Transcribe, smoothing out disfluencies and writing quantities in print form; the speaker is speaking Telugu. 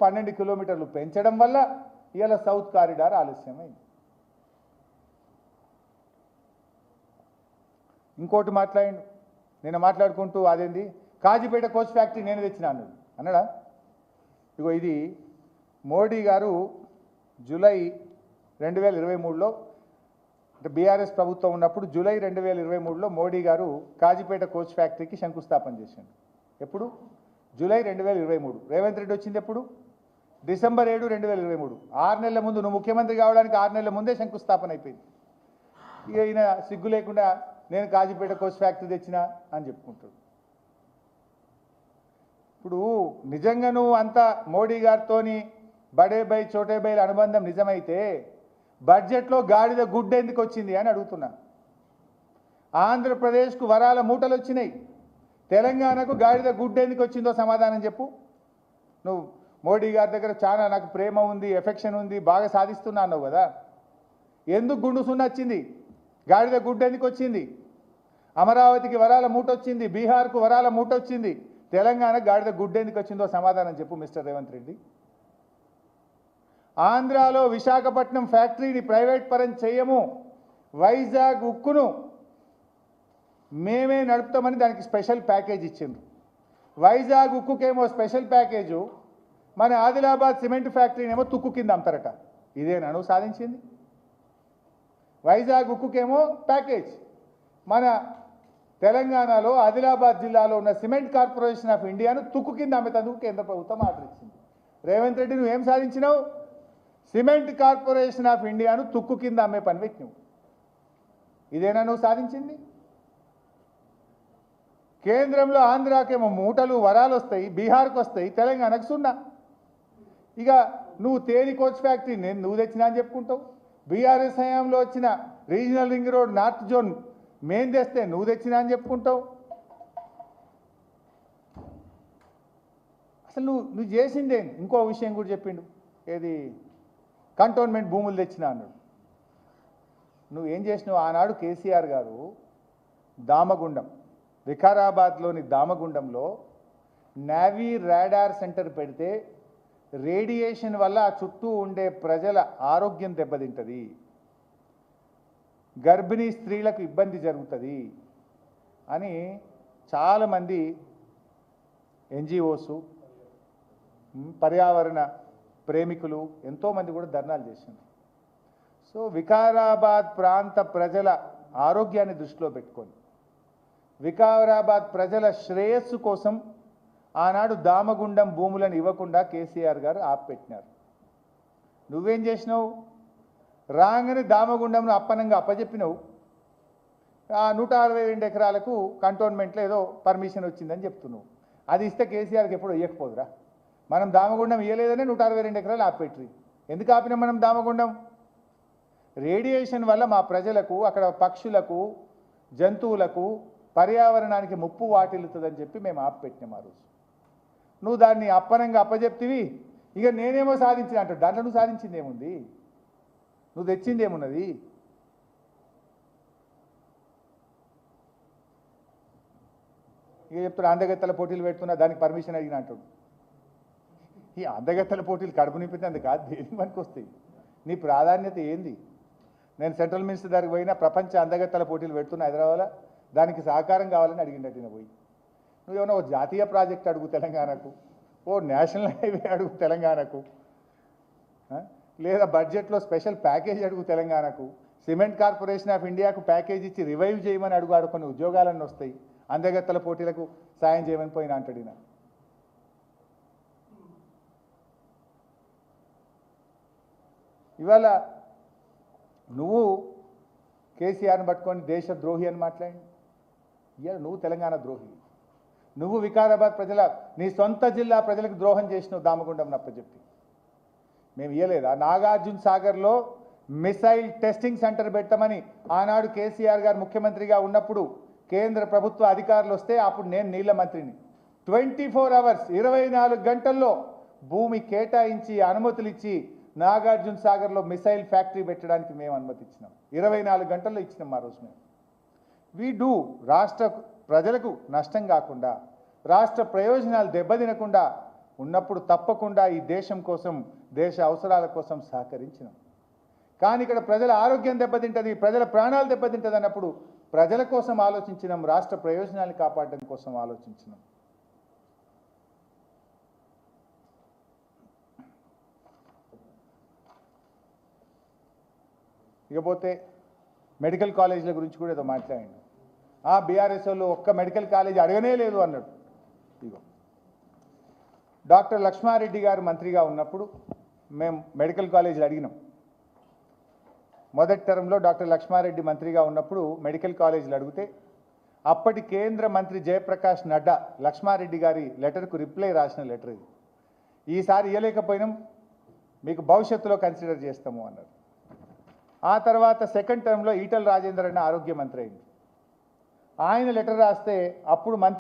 12 కిలోమీటర్లు పెంచడం వల్ల ఇవాళ సౌత్ కారిడార్ ఆలస్యమైంది. ఇంకోటి మాట్లాడిండు, నేను మాట్లాడుకుంటూ అదేంది కాజీపేట కోచ్ ఫ్యాక్టరీ నేను తెచ్చినా అన్నాడా? ఇగో ఇది మోడీ గారు జూలై 2023లో అంటే బీఆర్ఎస్ ప్రభుత్వం ఉన్నప్పుడు జూలై 2023లో మోడీ గారు కాజీపేట కోచ్ ఫ్యాక్టరీకి శంకుస్థాపన చేశాడు. ఎప్పుడు? జూలై 2023. రేవంత్ రెడ్డి వచ్చింది ఎప్పుడు? డిసెంబర్ 7, 2023. 6 నెలల ముందు, నువ్వు ముఖ్యమంత్రి కావడానికి 6 నెలల ముందే శంకుస్థాపన అయిపోయింది. ఇక ఈయన సిగ్గు లేకుండా నేను కాజీపేట కోచ్ ఫ్యాక్టరీ తెచ్చినా అని చెప్పుకుంటాడు. ఇప్పుడు నిజంగా నువ్వు అంతా మోడీ గారితోని బడే బై చోటే బైల అనుబంధం నిజమైతే బడ్జెట్లో గాడిద గుడ్డ ఎందుకు వచ్చింది అని అడుగుతున్నా. ఆంధ్రప్రదేశ్కు వరాల మూటలు వచ్చినాయి, తెలంగాణకు గాడిద గుడ్డ ఎందుకు వచ్చిందో సమాధానం చెప్పు. నువ్వు మోడీ గారి దగ్గర చాలా నాకు ప్రేమ ఉంది, ఎఫెక్షన్ ఉంది, బాగా సాధిస్తున్నా అన్నావు కదా, ఎందుకు గుండు సున్నా వచ్చింది? గాడిద గుడ్డ ఎందుకు వచ్చింది? అమరావతికి వరాల మూట వచ్చింది, బీహార్కు వరాల మూట వచ్చింది, తెలంగాణకు గాడిద గుడ్డ ఎందుకు వచ్చిందో సమాధానం చెప్పు మిస్టర్ రేవంత్ రెడ్డి. ఆంధ్రాలో విశాఖపట్నం ఫ్యాక్టరీని ప్రైవేట్ పరం చేయము, వైజాగ్ ఉక్కును మేమే నడుపుతామని దానికి స్పెషల్ ప్యాకేజ్ ఇచ్చిండ్రు. వైజాగ్ ఉక్కుకేమో స్పెషల్ ప్యాకేజు, మన ఆదిలాబాద్ సిమెంట్ ఫ్యాక్టరీనేమో తుక్కు కింద అమ్ముతారట. ఇదేనా నువ్వు సాధించింది? వైజాగ్ ఉక్కుకేమో ప్యాకేజ్, మన తెలంగాణలో ఆదిలాబాద్ జిల్లాలో ఉన్న సిమెంట్ కార్పొరేషన్ ఆఫ్ ఇండియాను తుక్కు కింద అమ్మేందుకు కేంద్ర ప్రభుత్వం ఆర్డర్ ఇచ్చింది. రేవంత్ రెడ్డి నువ్వేం సాధించినావు? సిమెంట్ కార్పొరేషన్ ఆఫ్ ఇండియాను తుక్కు కింద అమ్మే పని పెట్టినావు. ఇదేనా నువ్వు సాధించింది? కేంద్రంలో ఆంధ్రాకేమో మూటలు వరాలు వస్తాయి, బీహార్కి వస్తాయి, తెలంగాణకు సున్నా. ఇక నువ్వు తేలి కోచ్ ఫ్యాక్టరీ నువ్వు తెచ్చినా అని చెప్పుకుంటావు. బీఆర్ఎస్ హయాంలో వచ్చిన regional ring road north zone మేం తెస్తే నువ్వు తెచ్చినా అని చెప్పుకుంటావు. అసలు నువ్వు చేసిందే. ఇంకో విషయం కూడా చెప్పిండు, ఏది కంటోన్మెంట్ భూములు తెచ్చినా అన్నాడు. నువ్వేం చేసినావు? ఆనాడు కేసీఆర్ గారు దామగుండం, వికారాబాద్లోని దామగుండంలో నావీ రాడార్ సెంటర్ పెడితే రేడియేషన్ వల్ల ఆ చుట్టూ ఉండే ప్రజల ఆరోగ్యం దెబ్బతింటుంది, గర్భిణీ స్త్రీలకు ఇబ్బంది జరుగుతుంది అని చాలామంది ఎన్జిఓసు, పర్యావరణ ప్రేమికులు ఎంతోమంది కూడా ధర్నాలు చేశారు. సో వికారాబాద్ ప్రాంత ప్రజల ఆరోగ్యాన్ని దృష్టిలో పెట్టుకొని వికారాబాద్ ప్రజల శ్రేయస్సు కోసం ఆనాడు దామగుండం భూములను ఇవ్వకుండా కేసీఆర్ గారు ఆపెట్టినారు. నువ్వేం చేసినావు? రాగానే దామగుండంను అప్పనంగా అప్పచెప్పినావు. ఆ 162 ఎకరాలకు కంటోన్మెంట్లో ఏదో పర్మిషన్ వచ్చిందని చెప్తున్నావు. అది ఇస్తే కేసీఆర్కి ఎప్పుడు ఇవ్వకపోదురా? మనం దామగుండం ఇవ్వలేదనే 162 ఎకరాలు ఆపెట్టి. ఎందుకు ఆపినాం మనం దామగుండం? రేడియేషన్ వల్ల మా ప్రజలకు, అక్కడ పక్షులకు, జంతువులకు, పర్యావరణానికి ముప్పు వాటిల్లుతుందని చెప్పి మేము ఆపెట్టినాం ఆ రోజు. నువ్వు దాన్ని అప్పనంగా అప్పచెప్తివి. ఇక నేనేమో సాధించిన అంటాడు. దాంట్లో నువ్వు సాధించింది ఏముంది? నువ్వు తెచ్చింది ఏమున్నది? ఇక చెప్తాడు అందగత్తెల పోటీలు పెడుతున్నా, దానికి పర్మిషన్ అడిగిన అంటాడు. ఈ అందగత్తెల పోటీలు కడుపు నింపితే అందుకు కాదు, దేనికి పనికి వస్తాయి? నీ ప్రాధాన్యత ఏంది? నేను సెంట్రల్ మినిస్టర్ దగ్గరికి పోయినా ప్రపంచ అందగత్తెల పోటీలు పెడుతున్నా హైదరాబాద్లో, దానికి సహకారం కావాలని అడిగినట్టు పోయి. నువ్వేమన్నా ఓ జాతీయ ప్రాజెక్ట్ అడుగు తెలంగాణకు, ఓ నేషనల్ హైవే అడుగు తెలంగాణకు, లేదా బడ్జెట్లో స్పెషల్ ప్యాకేజ్ అడుగు తెలంగాణకు, సిమెంట్ కార్పొరేషన్ ఆఫ్ ఇండియాకు ప్యాకేజ్ ఇచ్చి రివైవ్ చేయమని అడుగు. ఆడుకొని ఉద్యోగాలన్నీ వస్తాయి. అందగత్తెల పోటీలకు సాయం చేయమని పోయినా అంటాడు ఈయన. ఇవాళ నువ్వు కేసీఆర్ని పట్టుకొని దేశద్రోహి అని మాట్లాడి, ఇవాళ నువ్వు తెలంగాణ ద్రోహి. నువ్వు వికారాబాద్ ప్రజల, నీ సొంత జిల్లా ప్రజలకు ద్రోహం చేసినావు దామగుండం అప్పచెప్పి. మేము ఇవ్వలేదా? నాగార్జున సాగర్లో మిసైల్ టెస్టింగ్ సెంటర్ పెట్టమని ఆనాడు కేసీఆర్ గారు ముఖ్యమంత్రిగా ఉన్నప్పుడు కేంద్ర ప్రభుత్వ అధికారులు వస్తే అప్పుడు నేను నీళ్ల మంత్రిని. 24 hours 24 గంటల్లో భూమి కేటాయించి అనుమతులు ఇచ్చి నాగార్జున సాగర్లో మిసైల్ ఫ్యాక్టరీ పెట్టడానికి మేము అనుమతి ఇచ్చినాం. 24 గంటల్లో ఇచ్చినాం ఆ రోజు మేము. We do. రాష్ట్ర ప్రజలకు నష్టం కాకుండా, రాష్ట్ర ప్రయోజనాలు దెబ్బతినకుండా ఉన్నప్పుడు తప్పకుండా ఈ దేశం కోసం, దేశ అవసరాల కోసం సహకరించినాం. కానీ ఇక్కడ ప్రజల ఆరోగ్యం దెబ్బతింటది, ప్రజల ప్రాణాలు దెబ్బతింటది అన్నప్పుడు ప్రజల కోసం ఆలోచించినాం, రాష్ట్ర ప్రయోజనాలను కాపాడడం కోసం ఆలోచించినాం. ఇకపోతే మెడికల్ కాలేజీల గురించి కూడా ఏదో మాట్లాడండి. బీఆర్ఎస్ వాళ్ళు ఒక్క మెడికల్ కాలేజీ అడగనే లేదు అన్నాడు. ఇగో డాక్టర్ లక్ష్మారెడ్డి గారు మంత్రిగా ఉన్నప్పుడు మేము మెడికల్ కాలేజీలు అడిగినాం. మొదటి టర్మ్లో డాక్టర్ లక్ష్మారెడ్డి మంత్రిగా ఉన్నప్పుడు మెడికల్ కాలేజీలు అడిగితే అప్పటి కేంద్ర మంత్రి జయప్రకాష్ నడ్డా లక్ష్మారెడ్డి గారి లెటర్కు రిప్లై రాసిన లెటర్ ఇది. ఈసారి ఇవ్వలేకపోయినాం, మీకు భవిష్యత్తులో కన్సిడర్ చేస్తాము అన్నారు. ఆ తర్వాత సెకండ్ టర్మ్లో ఈటల రాజేందర్ అన్న ఆరోగ్య మంత్రి అయింది. ఆయన లెటర్ రాస్తే అప్పుడు మంత్రి